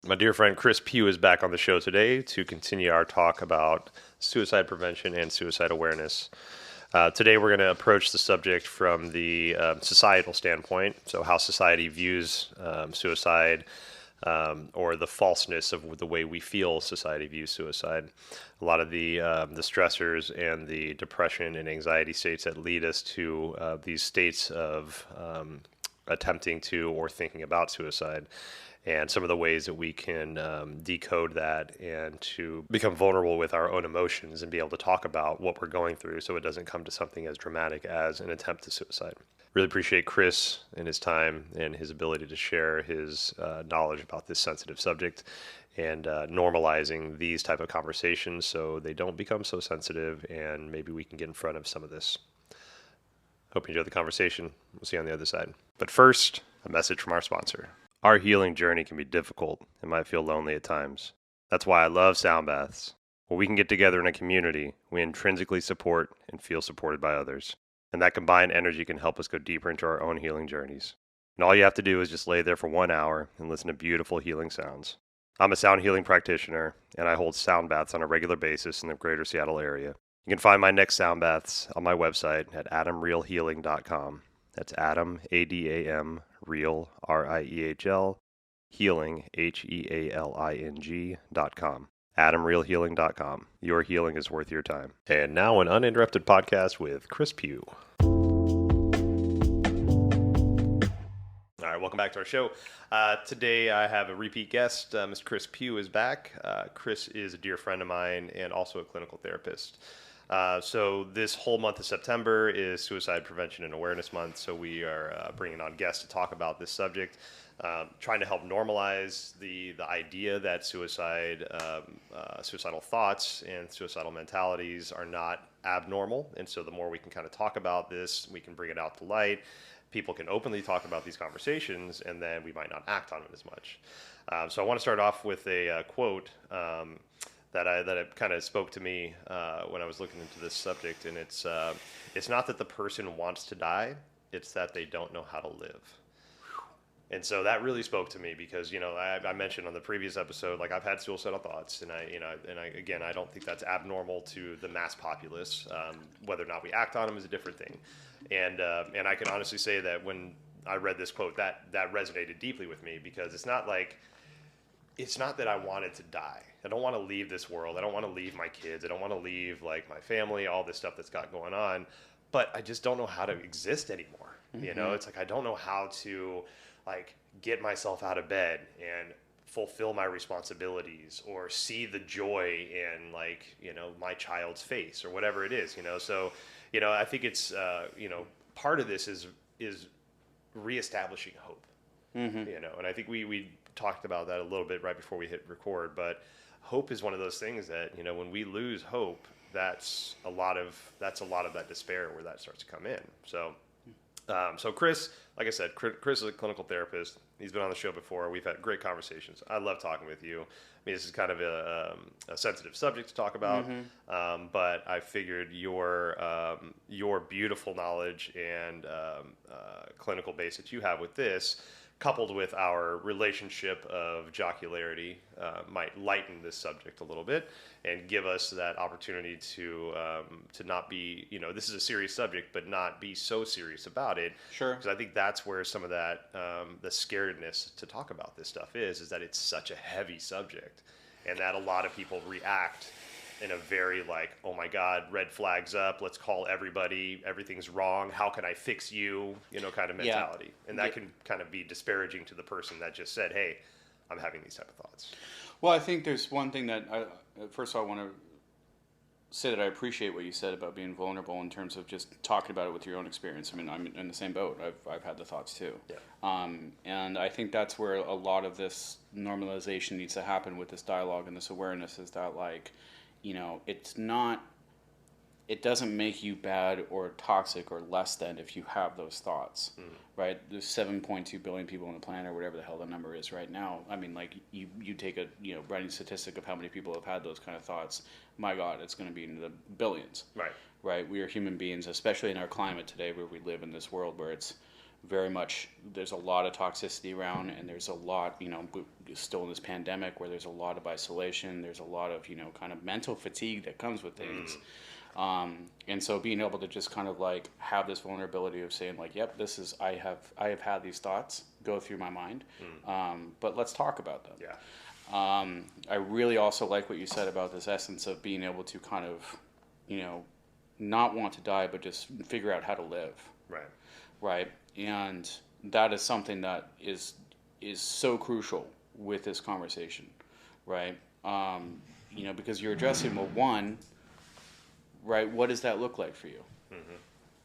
My dear friend Chris Pugh is back on the show today to continue our talk about suicide prevention and suicide awareness. Today we're going to approach the subject from the societal standpoint, so how society views suicide, or the falseness of the way we feel society views suicide. A lot of the stressors and the depression and anxiety states that lead us to these states of attempting to or thinking about suicide, and some of the ways that we can decode that and to become vulnerable with our own emotions and be able to talk about what we're going through so it doesn't come to something as dramatic as an attempt to suicide. Really appreciate Chris and his time and his ability to share his knowledge about this sensitive subject and normalizing these type of conversations so they don't become so sensitive, and maybe we can get in front of some of this. Hope you enjoyed the conversation. We'll see you on the other side. But first, a message from our sponsor. Our healing journey can be difficult and might feel lonely at times. That's why I love sound baths. When we can get together in a community, we intrinsically support and feel supported by others. And that combined energy can help us go deeper into our own healing journeys. And all you have to do is just lay there for 1 hour and listen to beautiful healing sounds. I'm a sound healing practitioner, and I hold sound baths on a regular basis in the greater Seattle area. You can find my next sound baths on my website at adamrealhealing.com. That's Adam, A-D-A-M, Real, R-I-E-H-L, Healing, Healing.com. AdamRealHealing.com. Your healing is worth your time. And now an uninterrupted podcast with Chris Pugh. All right, welcome back to our show. Today I have a repeat guest. Mr. Chris Pugh is back. Chris is a dear friend of mine and also a clinical therapist. So this whole month of September is Suicide Prevention and Awareness Month, so we are bringing on guests to talk about this subject, trying to help normalize the idea that suicidal thoughts and suicidal mentalities are not abnormal, and so the more we can kind of talk about this, we can bring it out to light, people can openly talk about these conversations, and then we might not act on it as much. So I want to start off with a quote that kind of spoke to me when I was looking into this subject, and it's not that the person wants to die, it's that they don't know how to live. And so that really spoke to me because, I mentioned on the previous episode, like I've had suicidal thoughts, and I don't think that's abnormal to the mass populace. Whether or not we act on them is a different thing. And I can honestly say that when I read this quote, that resonated deeply with me, because it's not that I wanted to die. I don't want to leave this world. I don't want to leave my kids. I don't want to leave like my family, all this stuff that's got going on. But I just don't know how to exist anymore. Mm-hmm. It's like I don't know how to like get myself out of bed and fulfill my responsibilities or see the joy in my child's face or whatever it is. So I think it's part of this is reestablishing hope. Mm-hmm. And I think we talked about that a little bit right before we hit record, but hope is one of those things that, when we lose hope, that's a lot of that despair where that starts to come in. So Chris, like I said, Chris is a clinical therapist. He's been on the show before. We've had great conversations. I love talking with you. I mean, this is kind of a sensitive subject to talk about, mm-hmm. But I figured your beautiful knowledge and clinical base that you have with this, coupled with our relationship of jocularity, might lighten this subject a little bit and give us that opportunity to not be, this is a serious subject, but not be so serious about it. Sure. Because I think that's where some of that, the scaredness to talk about this stuff is that it's such a heavy subject, and that a lot of people react in a very oh my God, red flags up, let's call everybody, everything's wrong, how can I fix you, kind of mentality. Yeah. And that can kind of be disparaging to the person that just said, hey, I'm having these type of thoughts. Well, I think there's one thing that, first of all, I want to say that I appreciate what you said about being vulnerable in terms of just talking about it with your own experience. I mean, I'm in the same boat. I've had the thoughts too. Yeah. And I think that's where a lot of this normalization needs to happen with this dialogue and this awareness, is that it doesn't make you bad or toxic or less than if you have those thoughts, right? There's 7.2 billion people on the planet, or whatever the hell the number is right now. I mean, you take a running statistic of how many people have had those kind of thoughts. My God, it's going to be into the billions. Right. Right. We are human beings, especially in our climate today, where we live in this world where it's very much, there's a lot of toxicity around, and there's a lot, still in this pandemic where there's a lot of isolation, there's a lot of, kind of mental fatigue that comes with things. And so being able to just kind of like have this vulnerability of saying like, yep, this is, I have had these thoughts go through my mind, but let's talk about them. Yeah. I really also like what you said about this essence of being able to kind of, not want to die, but just figure out how to live. Right. Right. And that is something that is so crucial with this conversation. Right. Because you're addressing, well, one, right, what does that look like for you?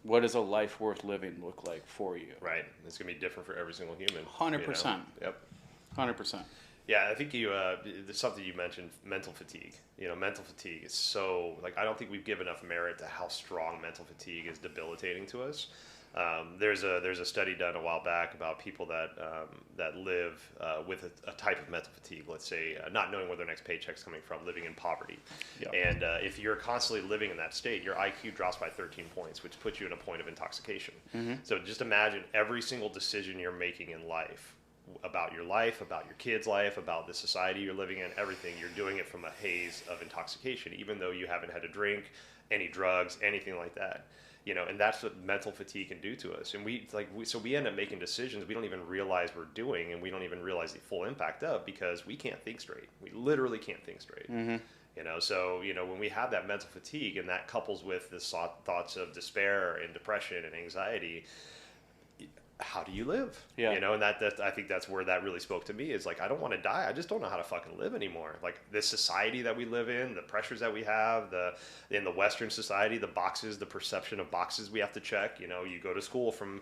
What does a life worth living look like for you? Right. It's going to be different for every single human. 100%. Yep. 100%. Yeah, I think there's something you mentioned, mental fatigue. Mental fatigue is so, like, I don't think we've given enough merit to how strong mental fatigue is debilitating to us. There's a study done a while back about people that live with a type of mental fatigue, let's say not knowing where their next paycheck's coming from, living in poverty. Yep. And if you're constantly living in that state, your IQ drops by 13 points, which puts you in a point of intoxication. So just imagine every single decision you're making in life, about your life, about your kid's life, about the society you're living in, everything, you're doing it from a haze of intoxication, even though you haven't had a drink, any drugs, anything like that. And that's what mental fatigue can do to us. And so we end up making decisions we don't even realize we're doing, and we don't even realize the full impact of, because we can't think straight. We literally can't think straight. So when we have that mental fatigue, and that couples with the thoughts of despair and depression and anxiety, how do you live? Yeah. And that I think that's where that really spoke to me, is like, I don't want to die. I just don't know how to fucking live anymore. Like, this society that we live in, the pressures that we have, in the Western society, the perception of boxes we have to check. You go to school from,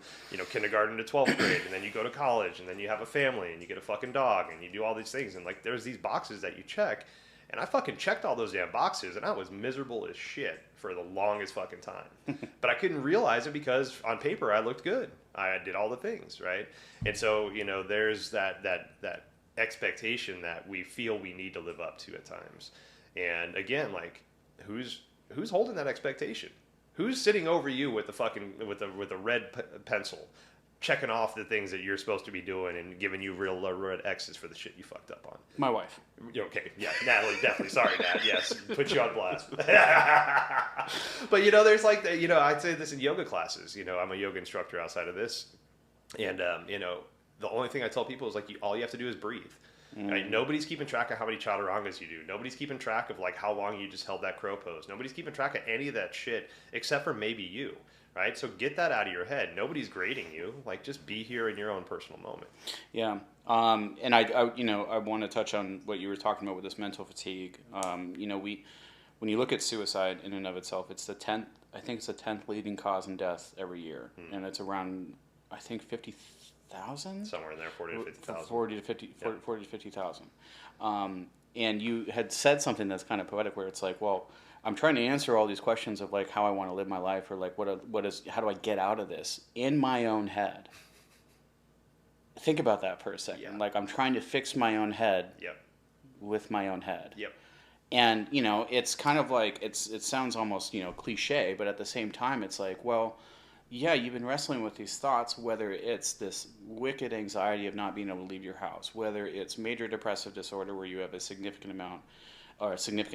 kindergarten to 12th grade, and then you go to college, and then you have a family, and you get a fucking dog, and you do all these things. And like, there's these boxes that you check. And I fucking checked all those damn boxes, and I was miserable as shit for the longest fucking time. But I couldn't realize it because on paper I looked good. I did all the things, right? And so, there's that expectation that we feel we need to live up to at times. And again, like, who's holding that expectation? Who's sitting over you with the fucking with a red pencil, checking off the things that you're supposed to be doing and giving you real red X's for the shit you fucked up on? My wife. Okay, yeah, Natalie, definitely. Sorry, Nat. Yes, put you on blast. But there's like, I'd say this in yoga classes. I'm a yoga instructor outside of this, and the only thing I tell people is like, all you have to do is breathe. Right? Nobody's keeping track of how many chaturangas you do. Nobody's keeping track of like how long you just held that crow pose. Nobody's keeping track of any of that shit except for maybe you. Right? So get that out of your head. Nobody's grading you. Like, just be here in your own personal moment. Yeah. And I want to touch on what you were talking about with this mental fatigue. When you look at suicide in and of itself, it's the 10th leading cause in death every year. And it's around, I think, 50,000? Somewhere in there, 40 to 50,000. 40 to 50,000. And you had said something that's kind of poetic, where it's like, well, I'm trying to answer all these questions of like how I want to live my life, or like how do I get out of this in my own head? Think about that for a second. Yeah. Like, I'm trying to fix my own head. Yep. With my own head. Yep. And it's kind of like, it sounds almost cliche, but at the same time it's like, well, yeah, you've been wrestling with these thoughts, whether it's this wicked anxiety of not being able to leave your house, whether it's major depressive disorder where you have a significant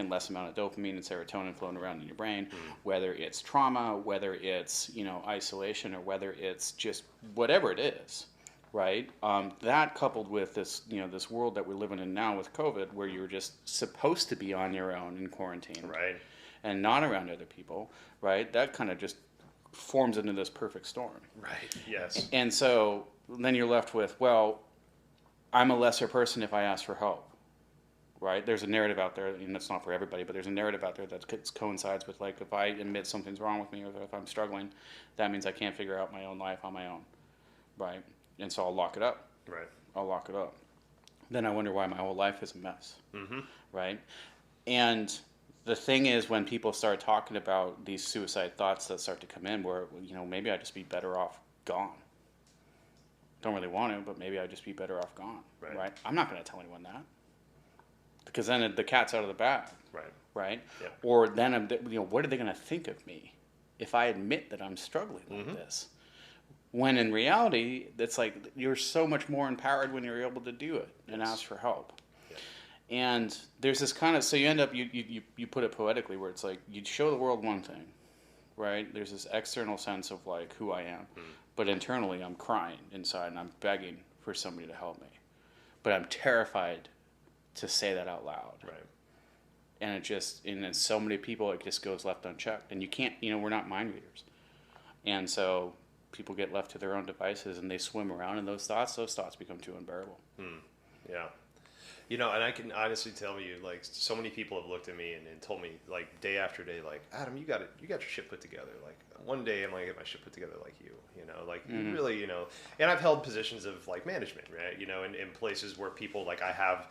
less amount of dopamine and serotonin flowing around in your brain, whether it's trauma, whether it's, isolation, or whether it's just whatever it is, right? That coupled with this, this world that we're living in now with COVID, where you're just supposed to be on your own in quarantine, right, and not around other people, right? That kind of just forms into this perfect storm. Right, yes. And so then you're left with, well, I'm a lesser person if I ask for help. Right? There's a narrative out there, and it's not for everybody, but there's a narrative out there that coincides with, like, if I admit something's wrong with me, or if I'm struggling, that means I can't figure out my own life on my own. Right? And so I'll lock it up. Right. I'll lock it up. Then I wonder why my whole life is a mess. Mm-hmm. Right? And the thing is, when people start talking about these suicide thoughts that start to come in, where, maybe I'd just be better off gone. Don't really want to, but maybe I'd just be better off gone. Right? I'm not going to tell anyone that. Because then the cat's out of the bag, right? Yeah. Or then what are they going to think of me if I admit that I'm struggling like this? When in reality, it's like you're so much more empowered when you're able to do it and ask for help. Yeah. And there's this kind of, so you end up, you put it poetically where it's like you show the world one thing, right? There's this external sense of like who I am. But internally, I'm crying inside and I'm begging for somebody to help me. But I'm terrified to say that out loud. Right. And it just, and then so many people, it just goes left unchecked. And you can't, we're not mind readers. And so people get left to their own devices and they swim around in those thoughts become too unbearable. Yeah. And I can honestly tell you, like, so many people have looked at me and told me, like, day after day, like, Adam, you got your shit put together. Like, one day I'm going to get my shit put together like you, like, you really, and I've held positions of, like, management, right, in places where people, like, I have,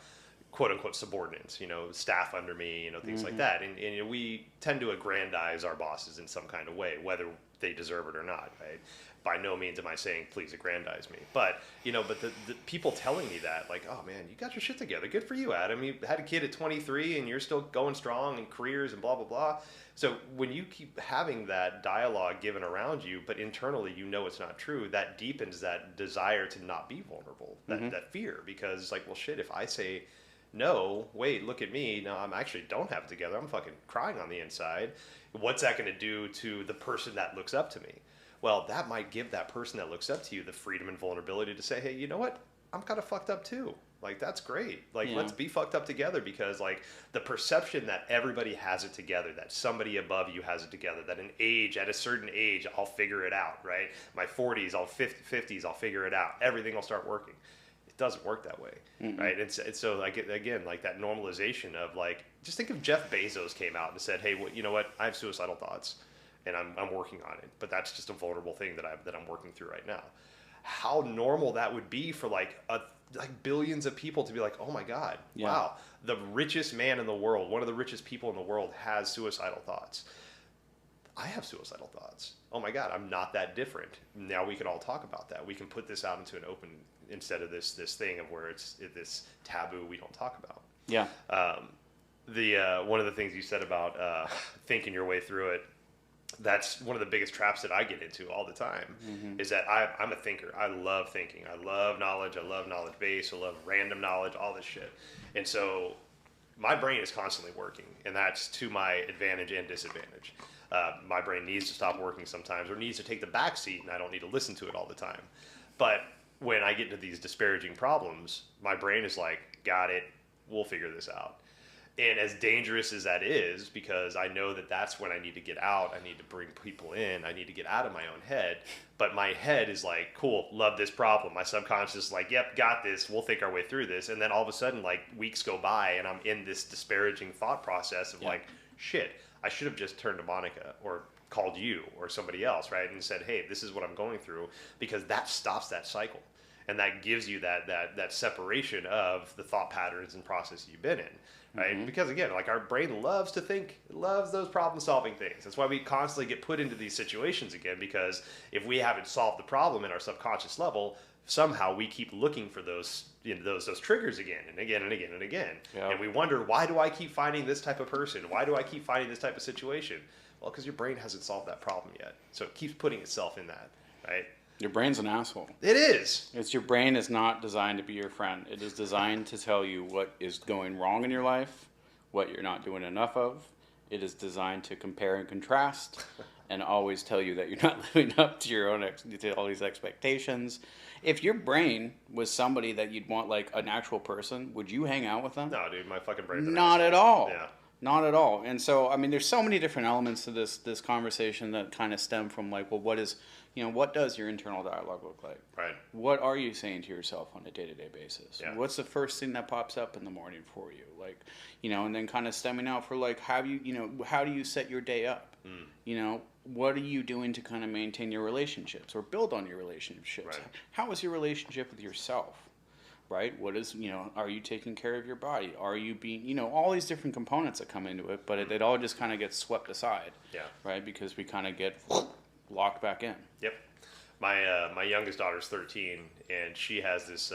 quote unquote, subordinates, staff under me, things like that. And we tend to aggrandize our bosses in some kind of way, whether they deserve it or not, right? By no means am I saying please aggrandize me, but the people telling me that, like, oh man, you got your shit together, good for you, Adam. You had a kid at 23 and you're still going strong in careers and blah blah blah. So when you keep having that dialogue given around you, but internally it's not true, that deepens that desire to not be vulnerable, that fear, because like, well shit, if I say no, wait, look at me, now I'm actually don't have it together, I'm fucking crying on the inside, what's that going to do to the person that looks up to me? Well, that might give that person that looks up to you the freedom and vulnerability to say, hey, you know what? I'm kind of fucked up too. Like, that's great. Like, let's be fucked up together, because, like, the perception that everybody has it together, that somebody above you has it together, that at a certain age, I'll figure it out, right? My 40s, 50s, I'll figure it out. Everything will start working. It doesn't work that way, right? And so, like, again, like, that normalization of, like, just think if Jeff Bezos came out and said, hey, you know what? I have suicidal thoughts. And I'm working on it, but that's just a vulnerable thing that I'm working through right now. How normal that would be for like billions of people to be like, oh my God, wow, the richest man in the world, one of the richest people in the world, has suicidal thoughts. I have suicidal thoughts. Oh my God, I'm not that different. Now we can all talk about that. We can put this out into an open, instead of this thing of where it's this taboo we don't talk about. Yeah. One of the things you said about thinking your way through it, that's one of the biggest traps that I get into all the time, is that I'm a thinker. I love thinking. I love knowledge. I love knowledge base. I love random knowledge, all this shit. And so my brain is constantly working, and that's to my advantage and disadvantage. My brain needs to stop working sometimes, or needs to take the back seat, and I don't need to listen to it all the time. But when I get into these disparaging problems, my brain is like, got it, we'll figure this out. And as dangerous as that is, because I know that that's when I need to get out, I need to bring people in, I need to get out of my own head. But my head is like, cool, love this problem. My subconscious is like, yep, got this, we'll think our way through this. And then all of a sudden, like, weeks go by and I'm in this disparaging thought process of like, shit, I should have just turned to Monica or called you or somebody else, right? And said, hey, this is what I'm going through, because that stops that cycle. And that gives you that separation of the thought patterns and process you've been in. Right? Because again, like, our brain loves to think, it loves those problem solving things. That's why we constantly get put into these situations again, because if we haven't solved the problem in our subconscious level, somehow we keep looking for those those triggers again and again and again and again. Yep. And we wonder, why do I keep finding this type of person? Why do I keep finding this type of situation? Well, because your brain hasn't solved that problem yet. So it keeps putting itself in that, right? Your brain's an asshole. It is. Your brain is not designed to be your friend. It is designed to tell you what is going wrong in your life, what you're not doing enough of. It is designed to compare and contrast and always tell you that you're not living up to your own to all these expectations. If your brain was somebody that you'd want, like an actual person, would you hang out with them? No, dude, my fucking brain's not at all. Yeah. Not at all. And so, I mean, there's so many different elements to this conversation that kind of stem from, like, well, what does your internal dialogue look like? Right. What are you saying to yourself on a day-to-day basis? Yeah. What's the first thing that pops up in the morning for you? Like, and then kind of stemming out for, like, how do you set your day up? What are you doing to kind of maintain your relationships or build on your relationships? Right. How is your relationship with yourself? Right? What is, are you taking care of your body? Are you being, all these different components that come into it, but it all just kind of gets swept aside. Yeah. Right? Because we kind of get locked back in. Yep. My youngest daughter's 13, and she has this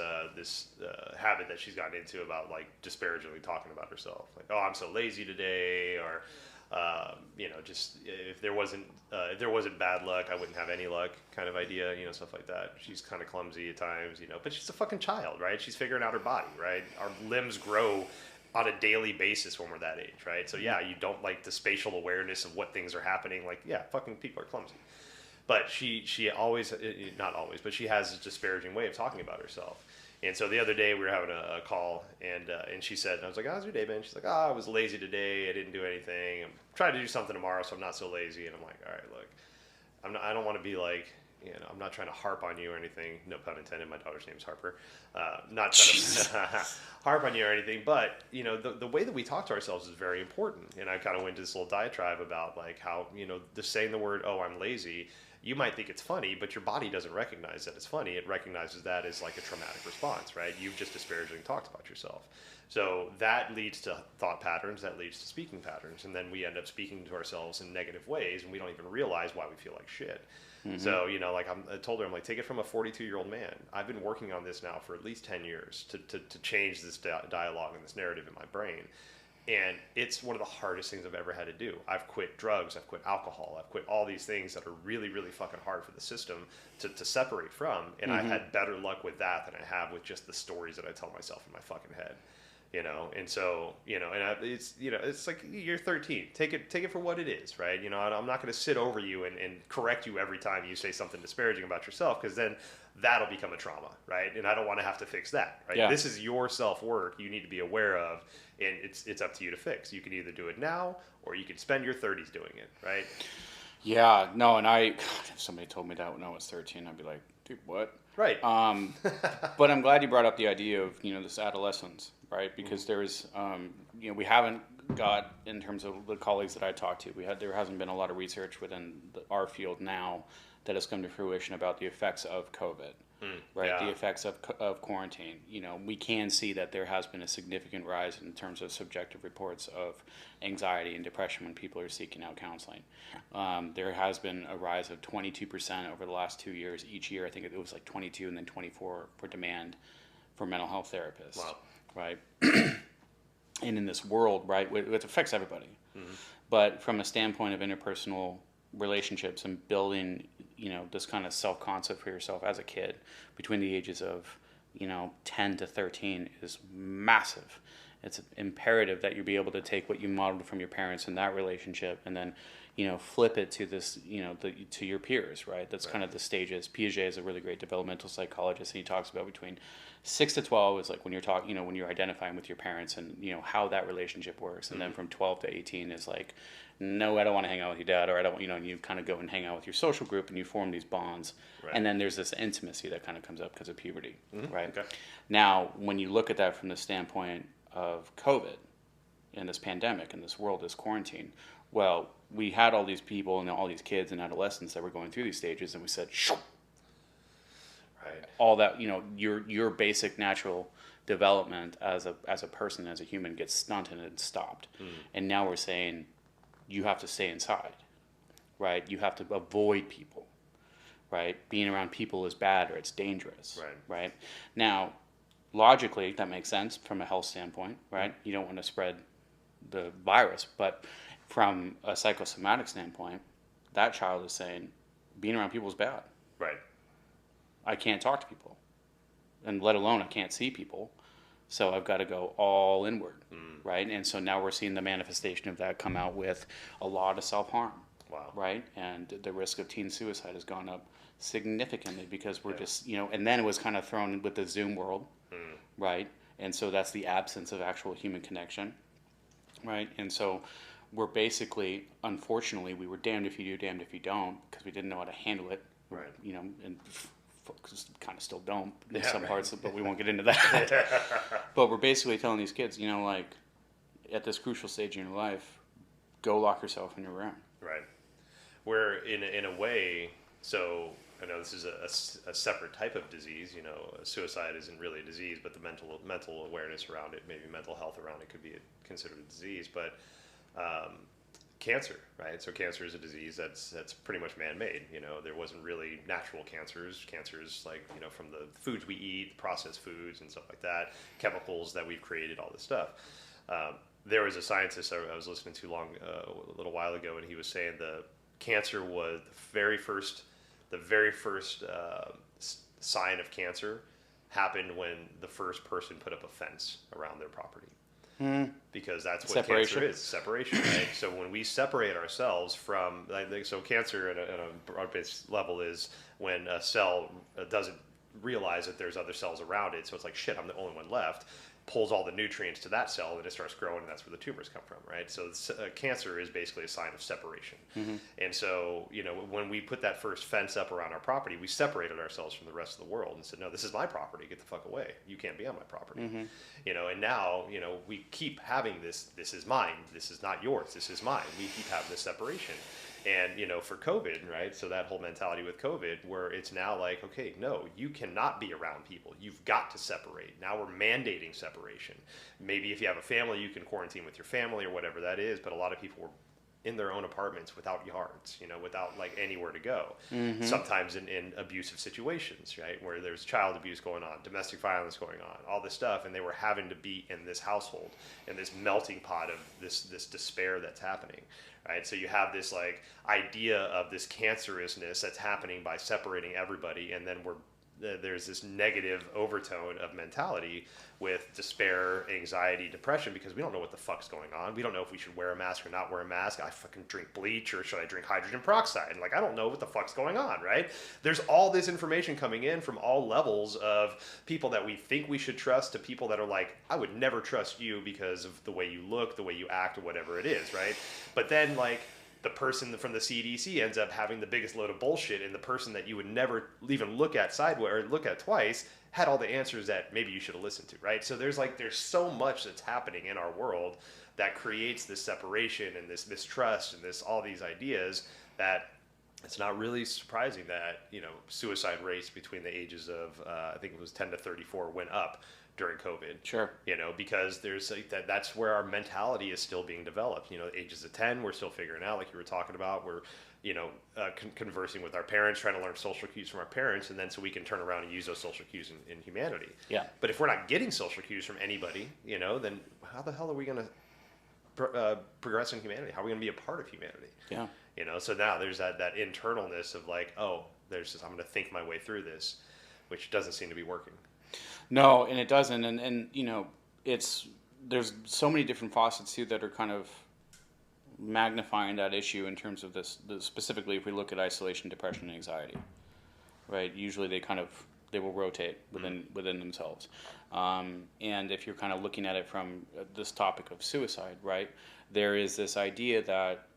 habit that she's gotten into about like disparagingly talking about herself, like, "Oh, I'm so lazy today," or just if there wasn't bad luck, I wouldn't have any luck, kind of idea, stuff like that. She's kind of clumsy at times, but she's a fucking child, right? She's figuring out her body, right? Our limbs grow on a daily basis when we're that age, right? So yeah, you don't like the spatial awareness of what things are happening. Like, yeah, fucking people are clumsy. But she always, not always, but she has this disparaging way of talking about herself. And so the other day we were having a call, and she said, and I was like, "How's your day been?" She's like, "I was lazy today. I didn't do anything. I'm trying to do something tomorrow, so I'm not so lazy." And I'm like, "All right, look, I don't want to be like, I'm not trying to harp on you or anything. No pun intended. My daughter's name's Harper. Not trying to harp on you or anything, but the way that we talk to ourselves is very important." And I kind of went into this little diatribe about like how the saying the word, "Oh, I'm lazy." You might think it's funny, but your body doesn't recognize that it's funny. It recognizes that as like a traumatic response, right? You've just disparagingly talked about yourself. So that leads to thought patterns, that leads to speaking patterns, and then we end up speaking to ourselves in negative ways, and we don't even realize why we feel like shit. Mm-hmm. So, like I told her, I'm like, take it from a 42-year-old man. I've been working on this now for at least 10 years to change this dialogue and this narrative in my brain. And it's one of the hardest things I've ever had to do. I've quit drugs, I've quit alcohol, I've quit all these things that are really, really fucking hard for the system to separate from. And I've had better luck with that than I have with just the stories that I tell myself in my fucking head. And so, it's like you're 13. Take it for what it is, right? I'm not going to sit over you and correct you every time you say something disparaging about yourself, because then that'll become a trauma, right? And I don't want to have to fix that, right? Yeah. This is your self-work you need to be aware of, and it's up to you to fix. You can either do it now, or you can spend your 30s doing it, right? Yeah, no, and if somebody told me that when I was 13, I'd be like, dude, what? Right. But I'm glad you brought up the idea of, this adolescence, right? Because there's, we haven't got, in terms of the colleagues that I talked to, there hasn't been a lot of research within our field now that has come to fruition about the effects of COVID, right? Yeah. The effects of quarantine. We can see that there has been a significant rise in terms of subjective reports of anxiety and depression when people are seeking out counseling. There has been a rise of 22% over the last 2 years. Each year, I think it was like 22 and then 24 for demand for mental health therapists. Wow. Right? And in this world, right, it affects everybody. Mm-hmm. But from a standpoint of interpersonal relationships and building, this kind of self-concept for yourself as a kid between the ages of, 10 to 13 is massive. It's imperative that you be able to take what you modeled from your parents in that relationship and then, flip it to this, to your peers, right? That's right. Kind of the stages. Piaget is a really great developmental psychologist, and he talks about between 6 to 12 is like when you're talking, when you're identifying with your parents and, how that relationship works. And then from 12 to 18 is like, no, I don't want to hang out with your dad, or I don't, and you kind of go and hang out with your social group and you form these bonds. Right. And then there's this intimacy that kind of comes up because of puberty, right? Okay. Now, when you look at that from the standpoint of COVID and this pandemic and this world, this quarantine, well, we had all these people and all these kids and adolescents that were going through these stages, and we said, shoo! Right. All that, your basic natural development as a person, as a human, gets stunted and stopped. And now we're saying you have to stay inside, right? You have to avoid people, right? Being around people is bad or it's dangerous, right? Now, logically, that makes sense from a health standpoint, right? You don't want to spread the virus, but from a psychosomatic standpoint, that child is saying being around people is bad. Right. I can't talk to people, and let alone I can't see people, so I've got to go all inward, right? And so now we're seeing the manifestation of that come out with a lot of self-harm, right? And the risk of teen suicide has gone up significantly because we're just, and then it was kind of thrown with the Zoom world, right? And so that's the absence of actual human connection, right? And so we're basically, unfortunately, we were damned if you do, damned if you don't, because we didn't know how to handle it, right? And kind of still don't in some parts, but we won't get into that. But we're basically telling these kids, like, at this crucial stage in your life, go lock yourself in your room. Right. Where in a way, so I know this is a separate type of disease. Suicide isn't really a disease, but the mental awareness around it, maybe mental health around it, could be considered a disease. But cancer, right? So cancer is a disease that's pretty much man-made. There wasn't really natural cancers. Cancers like from the foods we eat, processed foods and stuff like that, chemicals that we've created, all this stuff. There was a scientist I was listening to a little while ago, and he was saying the cancer was the very first sign of cancer happened when the first person put up a fence around their property. Because that's what cancer is, separation, right? So when we separate ourselves from, so cancer at a broad-based level is when a cell doesn't realize that there's other cells around it, so it's like, shit, I'm the only one left, pulls all the nutrients to that cell, and it starts growing, and that's where the tumors come from, right? So cancer is basically a sign of separation. And so, when we put that first fence up around our property, we separated ourselves from the rest of the world and said, no, this is my property, get the fuck away. You can't be on my property. And now, we keep having this is mine, this is not yours, this is mine. We keep having this separation. And, for COVID, right? So that whole mentality with COVID, where it's now like, okay, no, you cannot be around people. You've got to separate. Now we're mandating separation. Maybe if you have a family, you can quarantine with your family or whatever that is. But a lot of people were in their own apartments without yards, without like anywhere to go. Sometimes in abusive situations, right? Where there's child abuse going on, domestic violence going on, all this stuff. And they were having to be in this household, in this melting pot of this despair that's happening. Right, so you have this like idea of this cancerousness that's happening by separating everybody, and then there's this negative overtone of mentality with despair, anxiety, depression, because we don't know what the fuck's going on. We don't know if we should wear a mask or not wear a mask. I fucking drink bleach, or should I drink hydrogen peroxide? And like, I don't know what the fuck's going on, right? There's all this information coming in from all levels of people that we think we should trust to people that are like, I would never trust you because of the way you look, the way you act, or whatever it is, right? But then like, the person from the CDC ends up having the biggest load of bullshit, and the person that you would never even look at sideways or look at twice had all the answers that maybe you should have listened to, right? So there's so much that's happening in our world that creates this separation and this mistrust and all these ideas that it's not really surprising that suicide rates between the ages of I think it was 10 to 34 went up during COVID. Sure. Because there's that's where our mentality is still being developed. Ages of 10, we're still figuring out, like you were talking about. We're, conversing with our parents, trying to learn social cues from our parents, and then so we can turn around and use those social cues in humanity. Yeah. But if we're not getting social cues from anybody, then how the hell are we going to progress in humanity? How are we going to be a part of humanity? Yeah. So now there's that internalness of like, oh, I'm going to think my way through this, which doesn't seem to be working. No, and it doesn't, and there's so many different facets too that are kind of magnifying that issue in terms of this specifically if we look at isolation, depression, and anxiety, right? Usually they will rotate within themselves, and if you're kind of looking at it from this topic of suicide, right? There is this idea that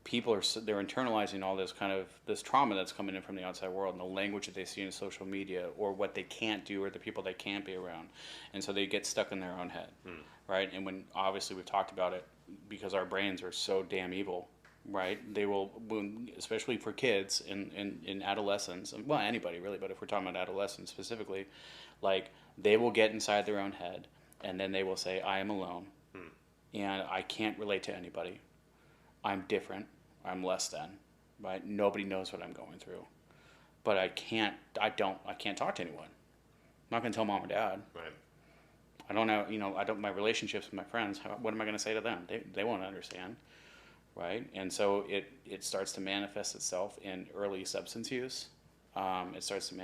people they're internalizing all this trauma that's coming in from the outside world and the language that they see in social media, or what they can't do, or the people they can't be around, and so they get stuck in their own head, right? And when obviously we've talked about it, because our brains are so damn evil, right? They will, especially for kids in adolescence, well, anybody really, but if we're talking about adolescents specifically, like they will get inside their own head, and then they will say, I am alone, and I can't relate to anybody. I'm different. I'm less than, right? Nobody knows what I'm going through, but I can't talk to anyone. I'm not going to tell mom or dad. Right. I don't know, my relationships with my friends, what am I going to say to them? They won't understand, right? And so it starts to manifest itself in early substance use. It starts to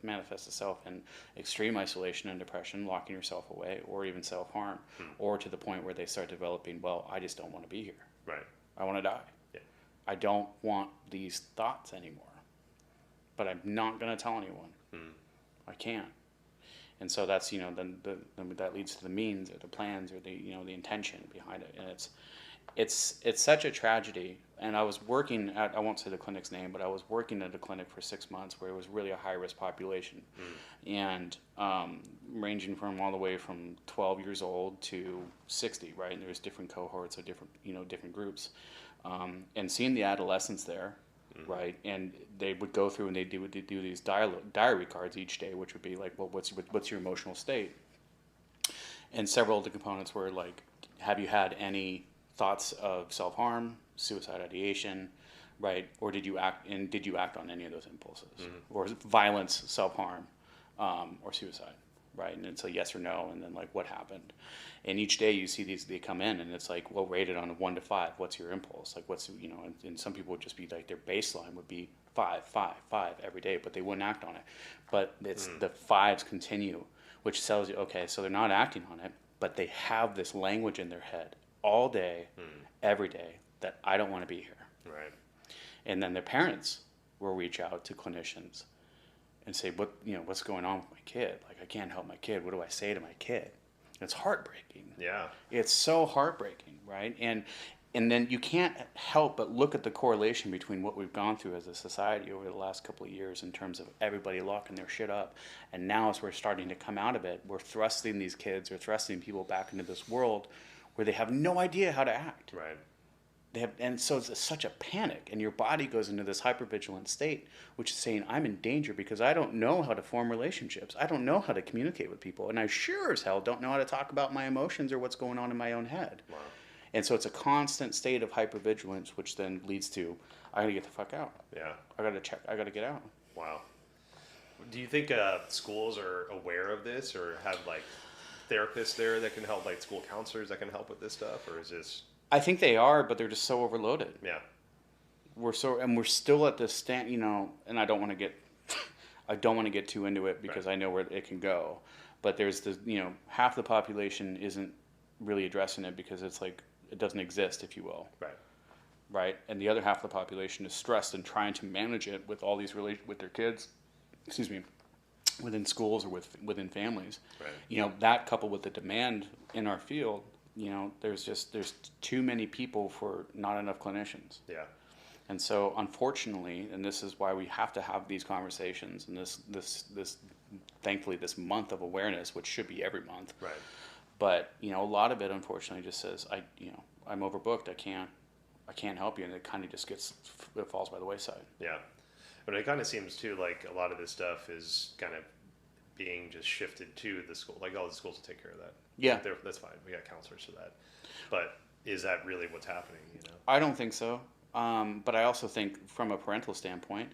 manifest itself in extreme isolation and depression, locking yourself away, or even self-harm, or to the point where they start developing, well, I just don't want to be here. Right. I want to die. Yeah. I don't want these thoughts anymore. But I'm not going to tell anyone. I can't. And so that's, then that leads to the means or the plans or the intention behind it. And it's such a tragedy. And I was working at, I won't say the clinic's name, but I was working at a clinic for 6 months where it was really a high-risk population. And ranging from all the way from 12 years old to 60, right? And there's different cohorts or different groups. And seeing the adolescents there, right? And they would go through and they do these diary cards each day, which would be like, well, what's your emotional state? And several of the components were like, have you had any thoughts of self-harm, suicide ideation, right? Or did you act on any of those impulses? Or violence, self-harm, or suicide, right? And it's a yes or no, and then like what happened? And each day you see these, they come in, and it's like, well, rated on a 1 to 5, what's your impulse? Like what's, and some people would just be like, their baseline would be 5, 5, 5 every day, but they wouldn't act on it. But it's the 5s continue, which tells you, okay, so they're not acting on it, but they have this language in their head all day, every day, that I don't want to be here. Right. And then their parents will reach out to clinicians and say, what's going on with my kid? Like, I can't help my kid. What do I say to my kid? It's heartbreaking. Yeah. It's so heartbreaking, right? And then you can't help but look at the correlation between what we've gone through as a society over the last couple of years in terms of everybody locking their shit up. And now as we're starting to come out of it, we're thrusting these kids or thrusting people back into this world where they have no idea how to act. Right. And so it's such a panic, and your body goes into this hypervigilant state, which is saying, I'm in danger because I don't know how to form relationships. I don't know how to communicate with people. And I sure as hell don't know how to talk about my emotions or what's going on in my own head. Wow. And so it's a constant state of hypervigilance, which then leads to, I gotta get the fuck out. Yeah. I gotta get out. Wow. Do you think schools are aware of this, or have like therapists there that can help, like school counselors that can help with this stuff, or is this? I think they are, but they're just so overloaded. Yeah. We're still at this stand, and I don't want to get too into it because I know where it can go. But there's the, half the population isn't really addressing it because it's like, it doesn't exist, if you will. Right. Right. And the other half of the population is stressed and trying to manage it with all these with their kids, within schools or within families. Right. That coupled with the demand in our field, there's too many people for not enough clinicians. Yeah. And so, unfortunately, and this is why we have to have these conversations, and this thankfully this month of awareness, which should be every month. Right. But a lot of it, unfortunately, just says I'm overbooked. I can't help you, and it kind of just it falls by the wayside. Yeah. But it kind of seems too like a lot of this stuff is kind of being just shifted to the school. Like, all the schools will take care of that. Yeah. That's fine. We got counselors for that. But is that really what's happening? I don't think so. But I also think from a parental standpoint,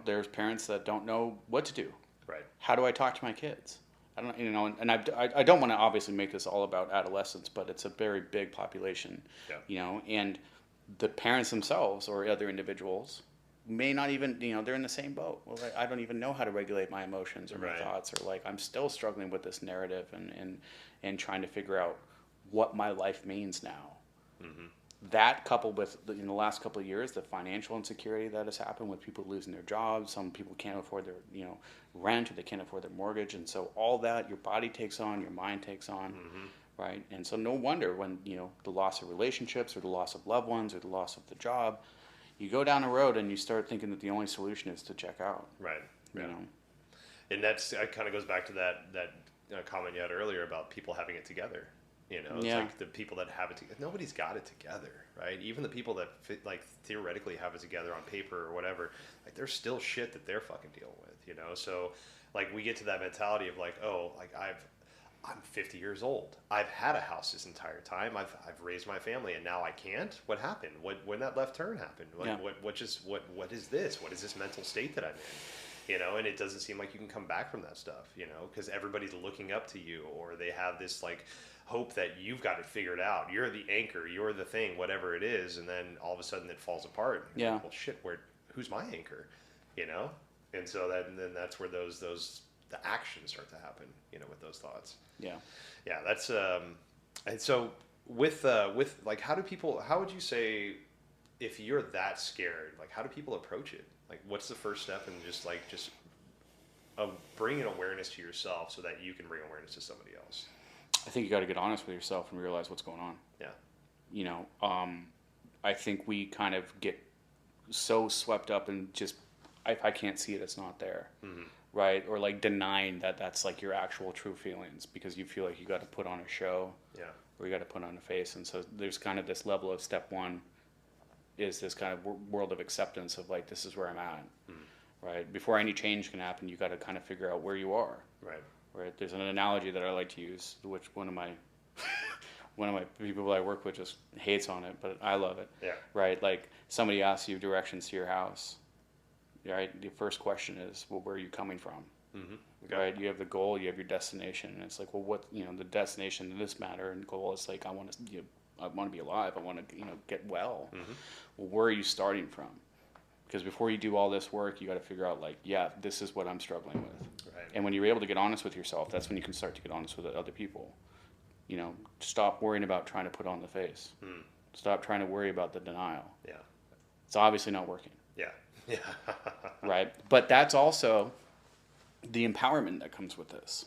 there's parents that don't know what to do. Right. How do I talk to my kids? I don't, and I don't want to obviously make this all about adolescents, but it's a very big population. Yeah. And the parents themselves or other individuals may not even, they're in the same boat. Well, I don't even know how to regulate my emotions or my thoughts, or like, I'm still struggling with this narrative and trying to figure out what my life means now. Mm-hmm. That coupled with, in the last couple of years, the financial insecurity that has happened with people losing their jobs. Some people can't afford their, rent, or they can't afford their mortgage. And so all that your body takes on, your mind takes on, right? And so no wonder when, the loss of relationships or the loss of loved ones or the loss of the job, you go down a road and you start thinking that the only solution is to check out. Right. Yeah. And that kind of goes back to that comment you had earlier about people having it together. It's like the people that have it together. Nobody's got it together, right? Even the people that theoretically have it together on paper or whatever, like, there's still shit that they're fucking dealing with, So, like, we get to that mentality of like, oh, like I'm 50 years old. I've had a house this entire time. I've raised my family, and now I can't. What happened? When that left turn happened? What is this? What is this mental state that I'm in? And it doesn't seem like you can come back from that stuff, because everybody's looking up to you, or they have this like hope that you've got it figured out. You're the anchor. You're the thing, whatever it is, and then all of a sudden it falls apart. Yeah. Like, well, shit. Who's my anchor? And so then that's where the actions start to happen. With those thoughts. Yeah. Yeah. That's and so with like, how would you say, if you're that scared, like, how do people approach it? Like, what's the first step in just bringing awareness to yourself so that you can bring awareness to somebody else? I think you got to get honest with yourself and realize what's going on. Yeah. I think we kind of get so swept up in just, if I can't see it, it's not there. Mm-hmm. Right? Or like denying that that's like your actual true feelings because you feel like you got to put on a show. Yeah. Or you got to put on a face. And so there's kind of this level of step one is this kind of world of acceptance of like, this is where I'm at. Mm-hmm. Right? Before any change can happen, you got to kind of figure out where you are. Right. Right. There's an analogy that I like to use, which one of my one of my people I work with just hates on it, but I love it. Yeah. Right? Like somebody asks you directions to your house, right? The first question is, well, where are you coming from? Mm-hmm. Okay. Right? You have the goal, you have your destination, and it's like, well, what, the destination in this matter and goal is like, I want to, I want to be alive. I want to, get well. Mm-hmm. Well, where are you starting from? Because before you do all this work, you got to figure out like, yeah, this is what I'm struggling with. Right. And when you're able to get honest with yourself, that's when you can start to get honest with other people. Stop worrying about trying to put on the face. Stop trying to worry about the denial. Yeah. It's obviously not working. Yeah. Yeah. Right? But that's also the empowerment that comes with this,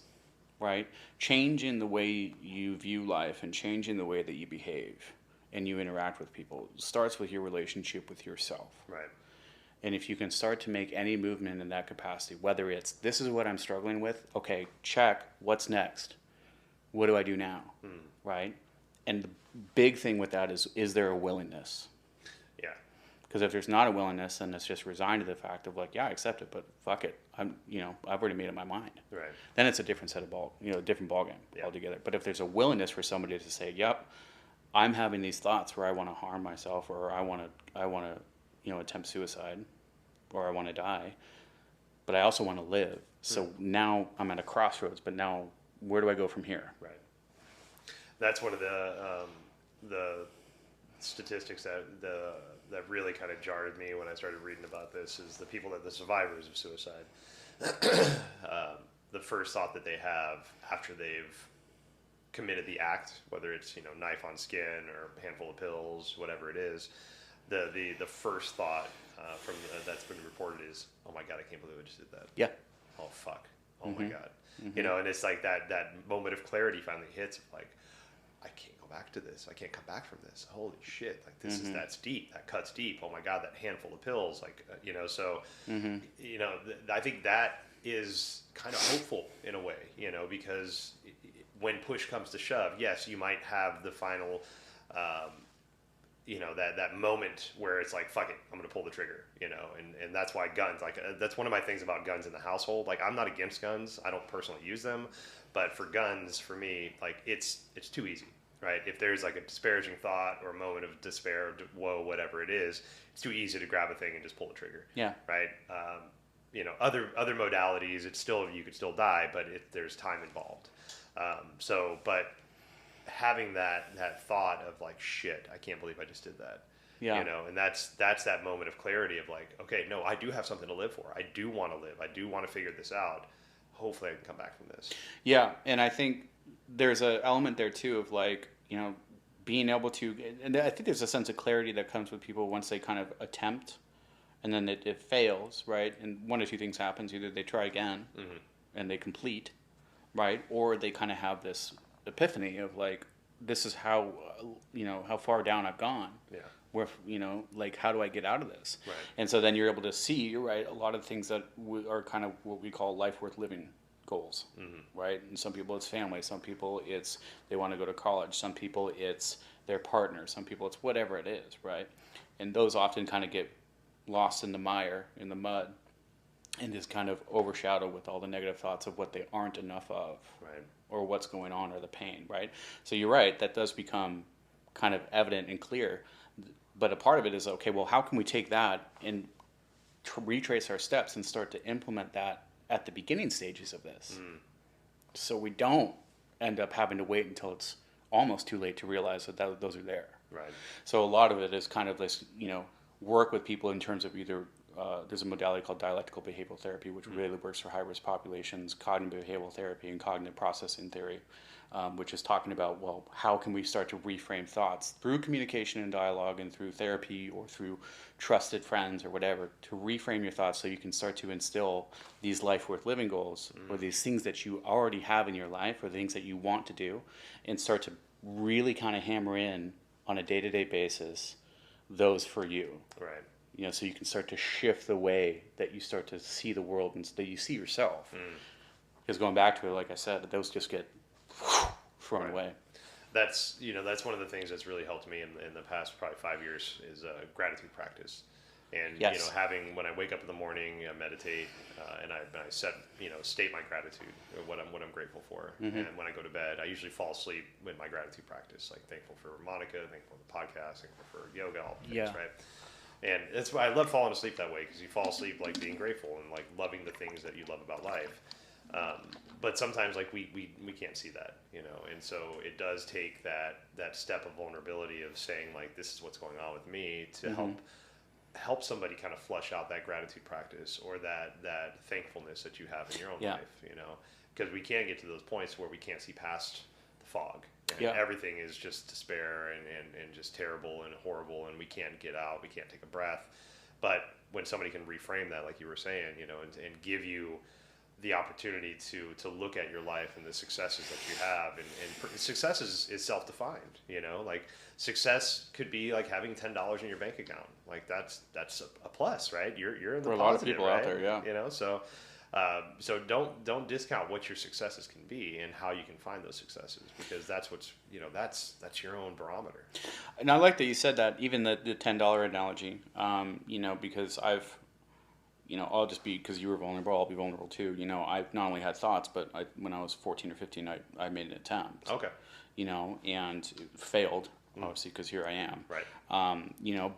right? Changing the way you view life and changing the way that you behave and you interact with people starts with your relationship with yourself. Right. And if you can start to make any movement in that capacity, whether it's, this is what I'm struggling with, okay, check, what's next? What do I do now? Right? And the big thing with that is there a willingness? Yeah. Because if there's not a willingness, then it's just resigned to the fact of like, yeah, I accept it, but fuck it. I've already made up my mind. Right. Then it's a different set of different ballgame altogether. But if there's a willingness for somebody to say, yep, I'm having these thoughts where I want to harm myself, or I want to attempt suicide, or I want to die, but I also want to live. So now I'm at a crossroads, but now where do I go from here? Right. That's one of the statistics that really kind of jarred me when I started reading about this is the survivors of suicide. The first thought that they have after they've committed the act, whether it's knife on skin or handful of pills, whatever it is, the first thought that's been reported is, oh my god, I can't believe I just did that. Yeah. Oh fuck. Oh my god. And it's like that moment of clarity finally hits of like, I can't go back to this. I can't come back from this. Holy shit. Like that's deep. That cuts deep. Oh my god, that handful of pills. Like, so, I think that is kind of hopeful in a way, because when push comes to shove, yes, you might have the final, that moment where it's like, fuck it, I'm going to pull the trigger, and that's why guns, like, that's one of my things about guns in the household. Like, I'm not against guns. I don't personally use them, but for guns, for me, like, it's too easy, right? If there's like a disparaging thought or a moment of despair, whoa, whatever it is, it's too easy to grab a thing and just pull the trigger. Yeah. Right. Other modalities, you could still die, but there's time involved. But having that thought of like, shit, I can't believe I just did that. Yeah. And that's that moment of clarity of like, okay, no, I do have something to live for. I do want to live. I do want to figure this out. Hopefully I can come back from this. Yeah. And I think there's an element there too of like, being able to, and I think there's a sense of clarity that comes with people once they kind of attempt and then it fails, right? And one of two things happens. Either they try again and they complete, right? Or they kind of have this epiphany of like, this is how, how far down I've gone. Yeah. Where, like, how do I get out of this? Right. And so then you're able to see, you're right, a lot of things that are kind of what we call life worth living goals, right? And some people it's family, some people it's they want to go to college, some people it's their partner, some people it's whatever it is, right? And those often kind of get lost in the mire, in the mud, and just kind of overshadowed with all the negative thoughts of what they aren't enough of, right, or what's going on, or the pain, right? So you're right, that does become kind of evident and clear. But a part of it is, okay, well, how can we take that and retrace our steps and start to implement that at the beginning stages of this, so we don't end up having to wait until it's almost too late to realize that those are there. Right. So a lot of it is kind of this, work with people in terms of either there's a modality called dialectical behavioral therapy, which really works for high-risk populations, cognitive behavioral therapy, and cognitive processing theory, which is talking about, well, how can we start to reframe thoughts through communication and dialogue and through therapy or through trusted friends or whatever, to reframe your thoughts so you can start to instill these life worth living goals or these things that you already have in your life or things that you want to do, and start to really kind of hammer in on a day-to-day basis those for you. Right. So you can start to shift the way that you start to see the world and that you see yourself. Because going back to it, like I said, those just get thrown away. That's one of the things that's really helped me in the past probably 5 years is gratitude practice. And Yes. when I wake up in the morning, I meditate, and I set, state my gratitude, what I'm grateful for. And when I go to bed, I usually fall asleep with my gratitude practice, like thankful for Monica, thankful for the podcast, thankful for yoga, all the things, Yeah. right? And that's why I love falling asleep that way, because you fall asleep like being grateful and like loving the things that you love about life. But sometimes like we can't see that, and so it does take that step of vulnerability of saying like, this is what's going on with me, to help somebody kind of flush out that gratitude practice or that thankfulness that you have in your own life, because we can get to those points where we can't see past the fog, and everything is just despair and just terrible and horrible, and we can't get out, we can't take a breath. But when somebody can reframe that, like you were saying, and give you the opportunity to look at your life and the successes that you have, and success is self-defined, like success could be like having $10 in your bank account, like that's a plus, right? You're in the For a positive, lot of people right? out there, So don't discount what your successes can be and how you can find those successes, because that's what's that's your own barometer. And I like that you said that, even the $10 analogy, because I've, I'll just be, because you were vulnerable, I'll be vulnerable too. I've not only had thoughts, but when I was 14 or 15, I made an attempt. Okay. And failed, obviously, because here I am. Right.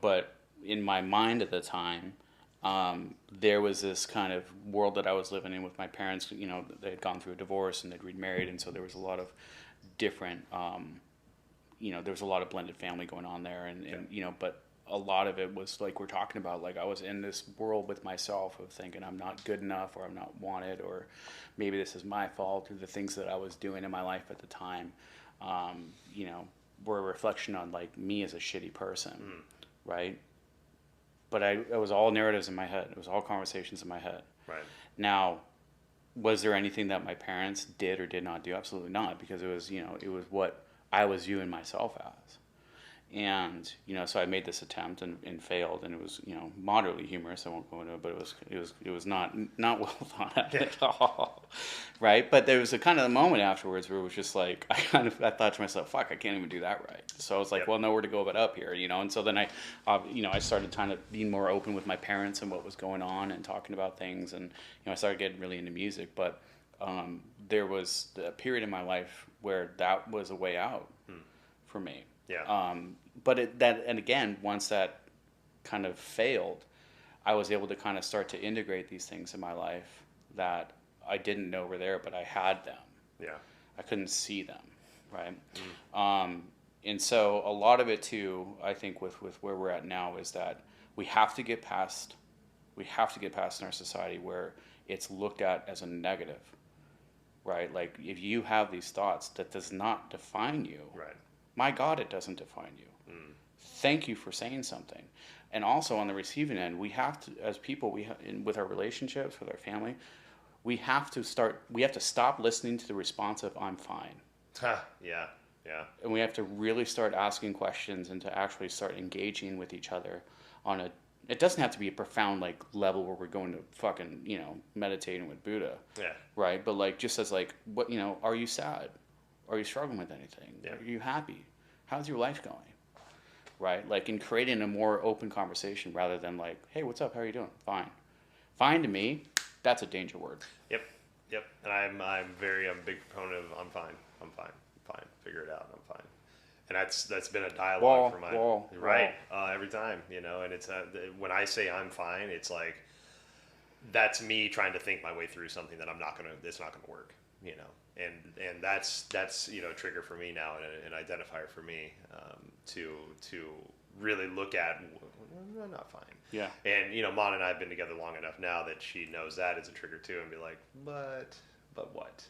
But in my mind at the time, there was this kind of world that I was living in with my parents. They had gone through a divorce and they'd remarried, and so there was a lot of different, there was a lot of blended family going on there, and but a lot of it was like we're talking about, like I was in this world with myself of thinking I'm not good enough, or I'm not wanted, or maybe this is my fault, or the things that I was doing in my life at the time, were a reflection on like me as a shitty person, right? But it was all narratives in my head. It was all conversations in my head. Right. Now, was there anything that my parents did or did not do? Absolutely not, because it was, it was what I was viewing myself as. And, so I made this attempt and failed, and it was, moderately humorous. I won't go into it, but it was not well thought out at all. Right. But there was a kind of a moment afterwards where it was just like, I thought to myself, fuck, I can't even do that right. So I was like, well, nowhere to go but up here, and so then I started kind of being more open with my parents and what was going on and talking about things. And, I started getting really into music, but there was a period in my life where that was a way out for me. Yeah. But and again, once that kind of failed, I was able to kind of start to integrate these things in my life that I didn't know were there, but I had them. Yeah. I couldn't see them, right? And so a lot of it too, I think, with where we're at now, is that we have to get past in our society where it's looked at as a negative, right? Like, if you have these thoughts, that does not define you. Right. My God, it doesn't define you. Thank you for saying something. And also on the receiving end, we have to, as people, with our relationships, with our family, we have to stop listening to the response of "I'm fine." Yeah. And we have to really start asking questions, and to actually start engaging with each other on a. It doesn't have to be a profound level where we're going to fucking meditating with Buddha. Yeah. Right, but just as what are you sad? Are you struggling with anything? Yeah. Are you happy? How's your life going? Right? In creating a more open conversation, rather than hey, what's up? How are you doing? Fine. Fine to me, that's a danger word. Yep. And I'm a big proponent of I'm fine. Figure it out. I'm fine. And that's been a dialogue for my every time, and it's when I say I'm fine, it's like that's me trying to think my way through something that it's not gonna work, and that's a trigger for me now, and an identifier for me, to really look at, I'm not fine. Yeah. And Mon and I have been together long enough now that she knows that it's a trigger too, and be like, but what?